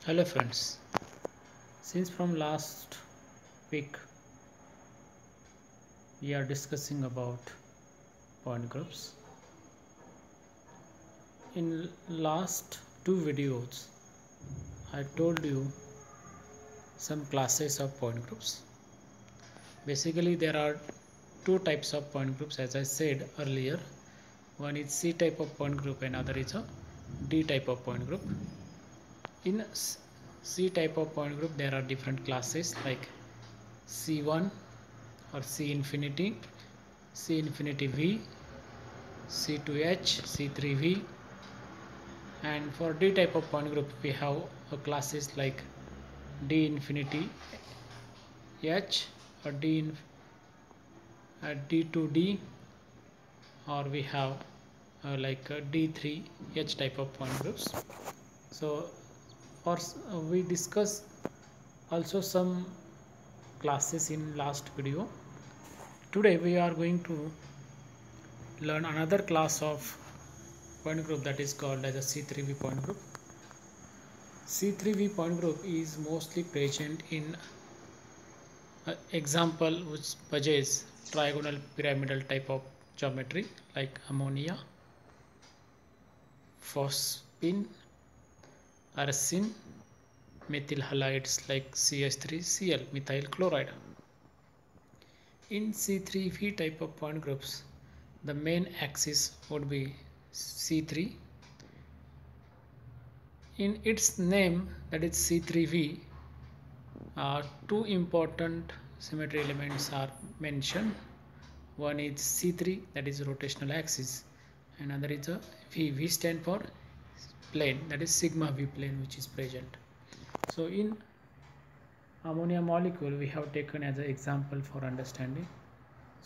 Hello friends, since from last week we are discussing about point groups. In last two videos I told you some classes of point groups. Basically there are two types of point groups as I said earlier. One is C type of point group and other is a D type of point group. In C type of point group there are different classes like C1 or C infinity, C infinity V, C2H, C3V, and for D type of point group we have classes like D infinity H or D2D, or we have D3H type of point groups. So we discuss also some classes in last video. Today we are going to learn another class of point group that is called as a C3V point group. C3V point group is mostly present in example which possess trigonal pyramidal type of geometry like ammonia, phosphine, arsine, methyl halides like CH3Cl, methyl chloride. In C3V type of point groups, the main axis would be C3. In its name, that is C3V, two important symmetry elements are mentioned. One is C3, that is rotational axis, and another is a V. V stand for plane, that is sigma V plane, which is present. So in ammonia molecule we have taken as an example for understanding.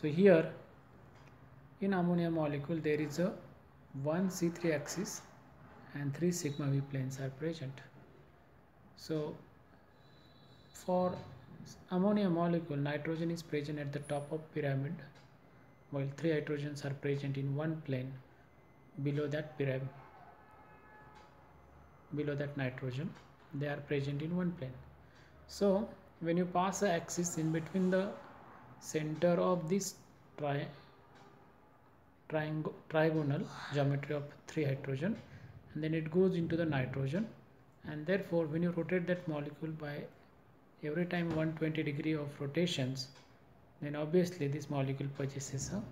So here in ammonia molecule there is a one C3 axis and three sigma V planes are present. So for ammonia molecule, nitrogen is present at the top of pyramid, while three hydrogens are present in one plane below that pyramid. Below that nitrogen, they are present in one plane. So when you pass the axis in between the center of this trigonal geometry of three hydrogen, and then it goes into the nitrogen, and therefore when you rotate that molecule by every time 120 degree of rotations, then obviously this molecule possesses a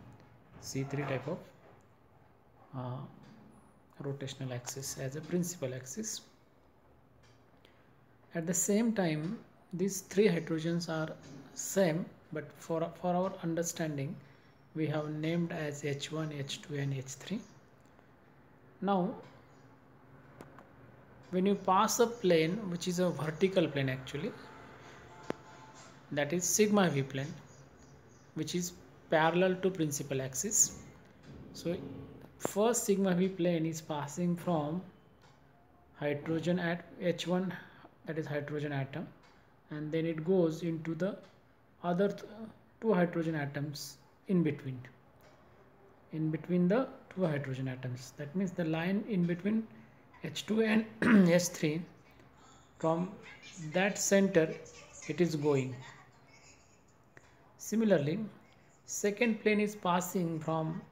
C3 type of rotational axis as a principal axis. At the same time, these three hydrogens are same, but for our understanding we have named as H1, H2 and H3. Now when you pass a plane which is a vertical plane, actually that is sigma V plane, which is parallel to principal axis. So first sigma V plane is passing from hydrogen at H1, that is hydrogen atom, and then it goes into the other two hydrogen atoms in between the two hydrogen atoms. That means the line in between H2 and H3, from that center it is going. Similarly, second plane is passing from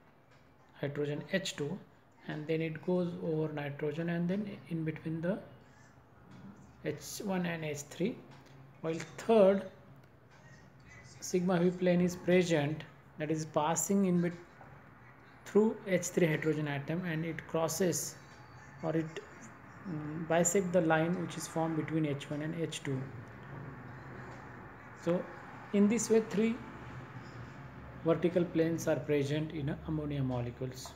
hydrogen H2, and then it goes over nitrogen and then in between the H1 and H3, while third sigma V plane is present, that is passing in through H3 hydrogen atom, and it crosses or it bisects the line which is formed between H1 and H2. So in this way three vertical planes are present in ammonia molecules.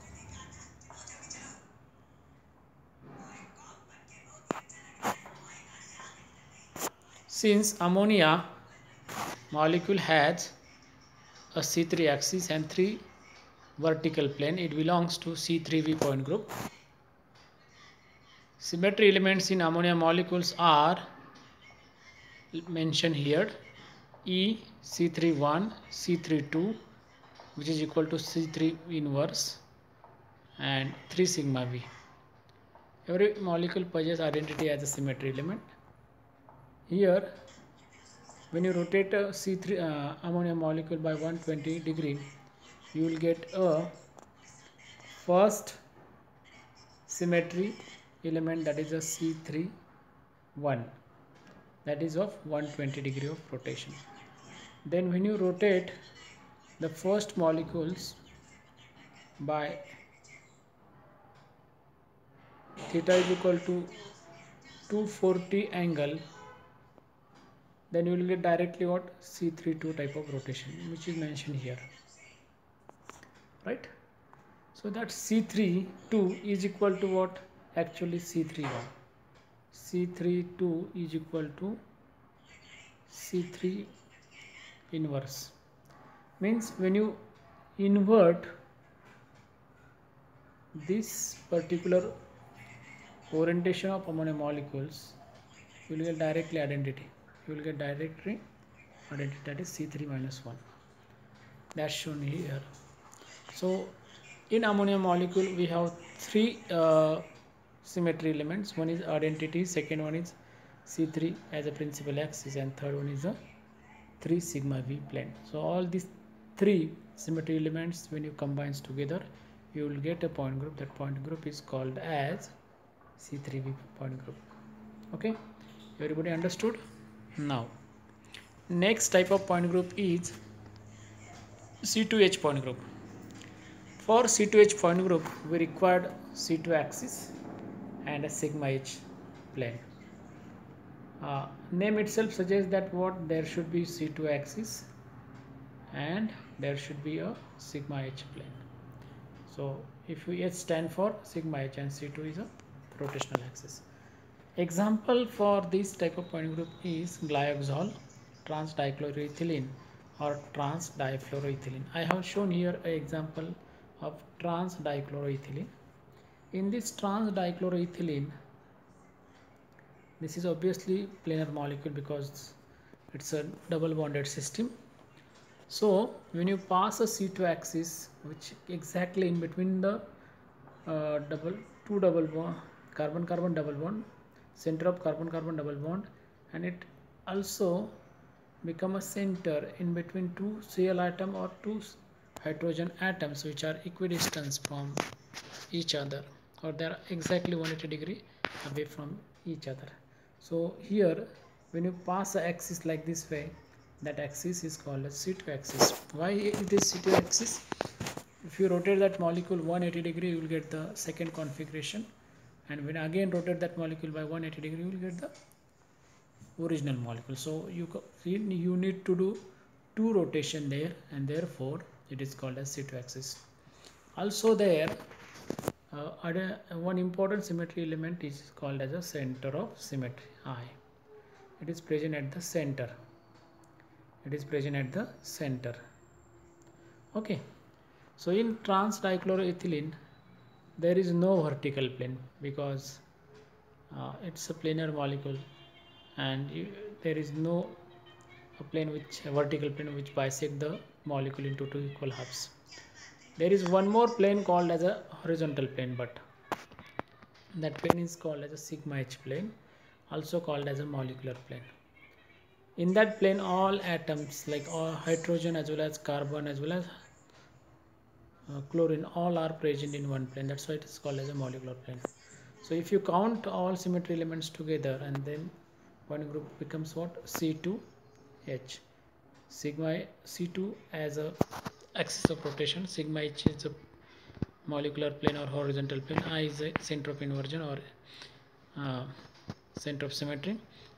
Since ammonia molecule has a C3 axis and three vertical plane, it belongs to C3V point group. Symmetry elements in ammonia molecules are mentioned here: E, C31, C32, which is equal to C3 inverse, and 3 sigma V. Every molecule possesses identity as a symmetry element. Here when you rotate a C3 ammonia molecule by 120 degree, you will get a first symmetry element, that is a C3 1, that is of 120 degree of rotation. Then when you rotate the first molecules by theta is equal to 240 angle, then you will get directly what C32 type of rotation, which is mentioned here, right? So that C32 is equal to what? Actually C31. C32 is equal to C3 inverse. Means when you invert this particular orientation of ammonia molecules, you will get directly identity. You will get directly identity, that is C3 minus 1. That's shown here. So in ammonia molecule we have three symmetry elements. One is identity, second one is C3 as a principal axis, and third one is a 3 sigma V plane. So all these three symmetry elements, when you combine together, you will get a point group. That point group is called as C3V point group. Okay, everybody understood? Now next type of point group is C2H point group. For C2H point group we required C2 axis and a sigma H plane. Name itself suggests that what there should be C2 axis and there should be a sigma H plane. So if H stand for sigma H and C2 is a rotational axis. Example for this type of point group is glyoxal, trans dichloroethylene or trans difluoroethylene. I have shown here an example of trans dichloroethylene. In this trans dichloroethylene, this is obviously planar molecule because it's a double bonded system. So when you pass a C2 axis, which exactly in between the two double bond, carbon-carbon double bond, center of carbon-carbon double bond, and it also become a center in between two Cl atom or two hydrogen atoms which are equidistant from each other, or they are exactly 180 degree away from each other. So here when you pass the axis like this way, that axis is called as C2 axis. Why it is C2 axis? If you rotate that molecule 180 degree, you will get the second configuration, and when again rotate that molecule by 180 degree, you will get the original molecule. So you need to do two rotation there, and therefore it is called as C2 axis. Also there one important symmetry element is called as a center of symmetry, I. It is present at the center. It is present at the center. Okay. So in trans dichloroethylene there is no vertical plane because it's a planar molecule, and there is no plane which vertical plane which bisect the molecule into two equal halves. There is one more plane called as a horizontal plane, but that plane is called as a sigma H plane, also called as a molecular plane. In that plane all atoms like all hydrogen as well as carbon as well as chlorine all are present in one plane. That's why it is called as a molecular plane. So if you count all symmetry elements together, and then one group becomes what? C2H. Sigma C2 as a axis of rotation, sigma H is a molecular plane or horizontal plane, I is a center of inversion or center of symmetry,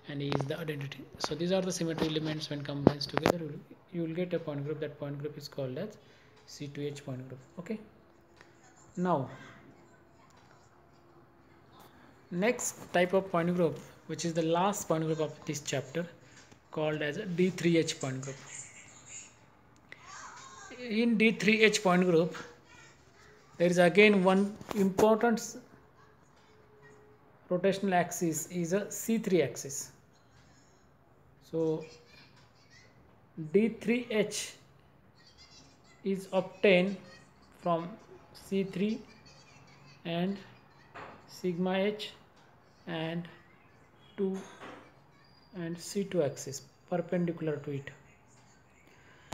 and E is the identity. So these are the symmetry elements. When combined together, you will get a point group. That point group is called as C2H point group. Okay. Now next type of point group, which is the last point group of this chapter, called as D3H point group. In D3H point group, there is again one important rotational axis is a C3 axis. So D3H is obtained from C3 and sigma H and 2 and C2 axis perpendicular to it.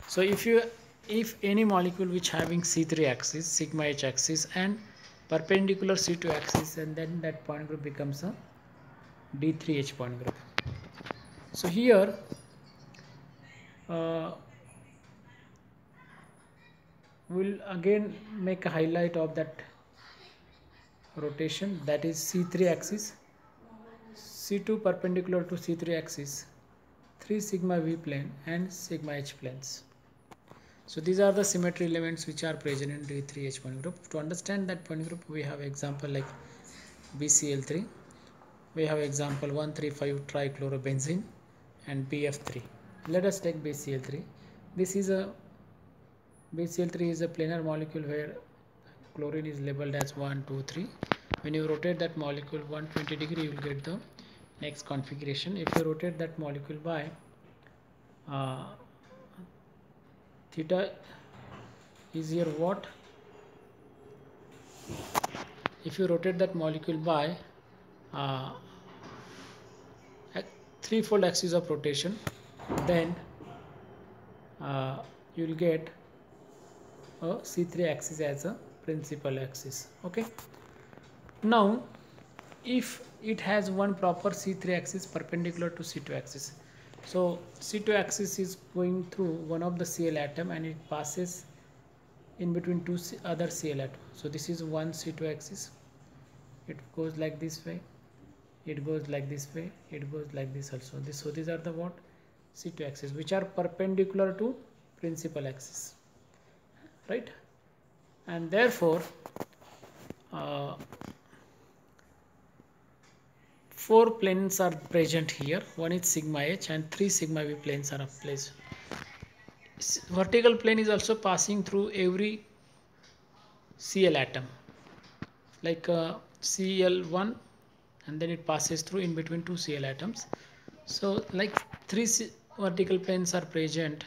So if any molecule which having C3 axis, sigma H axis and perpendicular C2 axis, and then that point group becomes a D3H point group. So here we'll again make a highlight of that rotation, that is C3 axis, C2 perpendicular to C3 axis, 3 sigma V plane and sigma H planes. So these are the symmetry elements which are present in D3H point group. To understand that point group, we have example like BCl3, we have example 1,3,5 trichlorobenzene and BF3. Let us take BCl3. BCl3 is a planar molecule where chlorine is labeled as 1, 2, 3. When you rotate that molecule 120 degree, you will get the next configuration. If you rotate that molecule by theta is here what? If you rotate that molecule by threefold axis of rotation, then you will get a C3 axis as a principal axis. Okay. Now, if it has one proper C3 axis perpendicular to C2 axis, so C2 axis is going through one of the Cl atom and it passes in between two other Cl atoms. So this is one C2 axis. It goes like this way. It goes like this way. It goes like this also. So these are the what? C2 axis which are perpendicular to principal axis, right? And therefore, 4 planes are present here. One is sigma H and 3 sigma V planes are placed. Vertical plane is also passing through every Cl atom, like Cl1, and then it passes through in between two Cl atoms. So like 3 vertical planes are present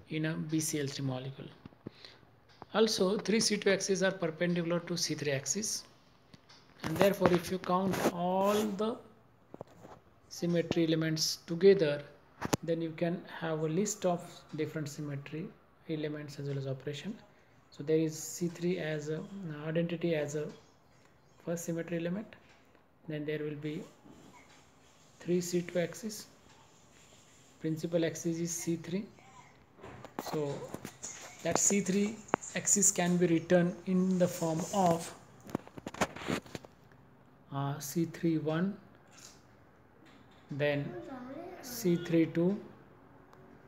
in a BCl3 molecule. Also 3 C2 axes are perpendicular to C3 axis, and therefore if you count all the symmetry elements together, then you can have a list of different symmetry elements as well as operation. So there is C3 as a identity as a first symmetry element, then there will be 3 C2 axis, principal axis is C3. So that C3 axis can be written in the form of C31, then C32,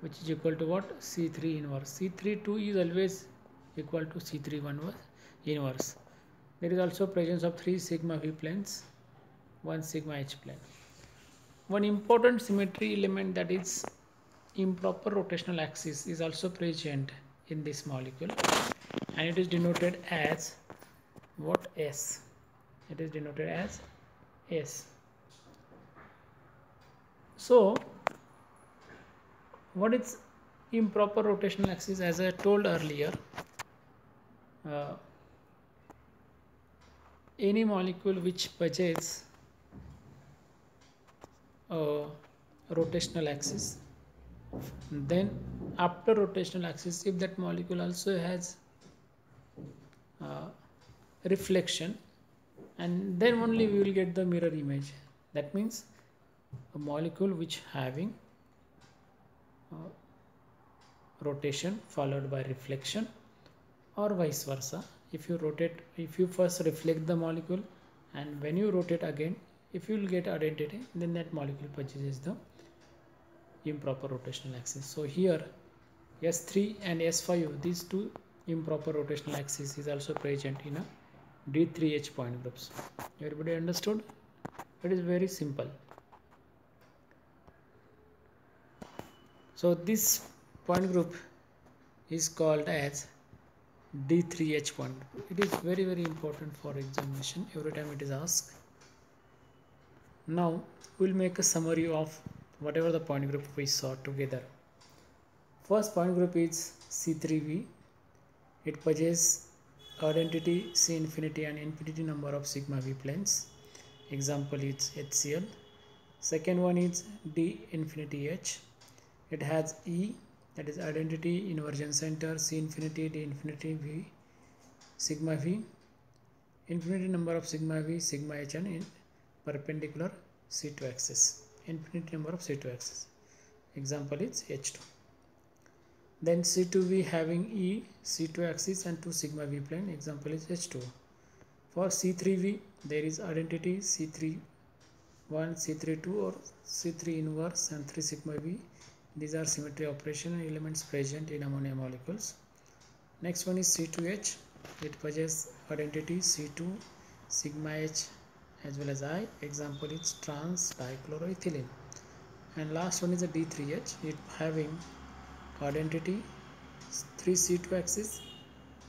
which is equal to what? C3 inverse. C32 is always equal to C31 inverse. There is also presence of 3 sigma V planes, 1 sigma H plane. One important symmetry element, that is improper rotational axis, is also present in this molecule, and it is denoted as what? S. It is denoted as S. So what is improper rotational axis? As I told earlier, any molecule which possesses a rotational axis, then after rotational axis, if that molecule also has reflection, and then only we will get the mirror image. That means a molecule which having rotation followed by reflection, or vice versa. If you first reflect the molecule and when you rotate again, if you will get identity, then that molecule possesses the improper rotational axis. So here S3 and S5, these two improper rotational axis is also present in a D3H point groups. Everybody understood? It is very simple. So this point group is called as D3H point group. It is very important for examination. Every time it is asked. Now we'll make a summary of whatever the point group we saw together. First point group is C3V. It possesses identity C infinity and infinity number of sigma V planes. Example is HCl. Second one is D infinity H. It has E, that is identity, inversion center, C infinity, D infinity, V, sigma V, infinity number of sigma V, sigma H, and in perpendicular C2 axis, infinite number of C2 axis. Example is H2. Then C2V having E, C2 axis and 2 sigma V plane. Example is H2. For C3V, there is identity C31, C32 or C3 inverse and 3 sigma V. These are symmetry operation elements present in ammonia molecules. Next one is C2H. It possesses identity C2, sigma H as well as I. Example is trans dichloroethylene. And last one is a D3H. It having identity 3 C2 axis,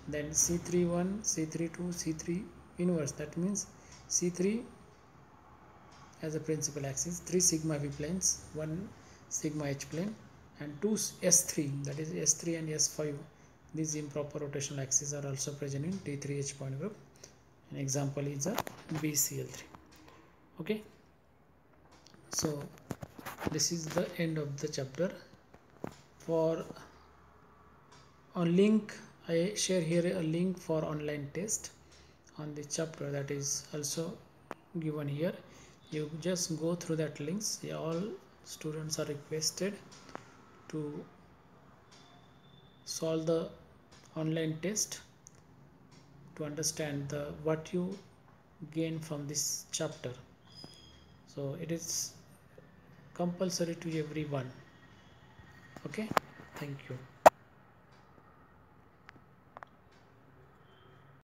then C31, C32, C3 inverse. That means C3 as a principal axis, 3 sigma V planes, 1 sigma H plane, and 2 S3, that is S3 and S5. These improper rotational axes are also present in D3H point group. An example is a BCl3. Okay, so this is the end of the chapter. For a link, I share here a link for online test on the chapter that is also given here. You just go through that links. All students are requested to solve the online test to understand what you gain from this chapter. So it is compulsory to everyone. Okay, thank you.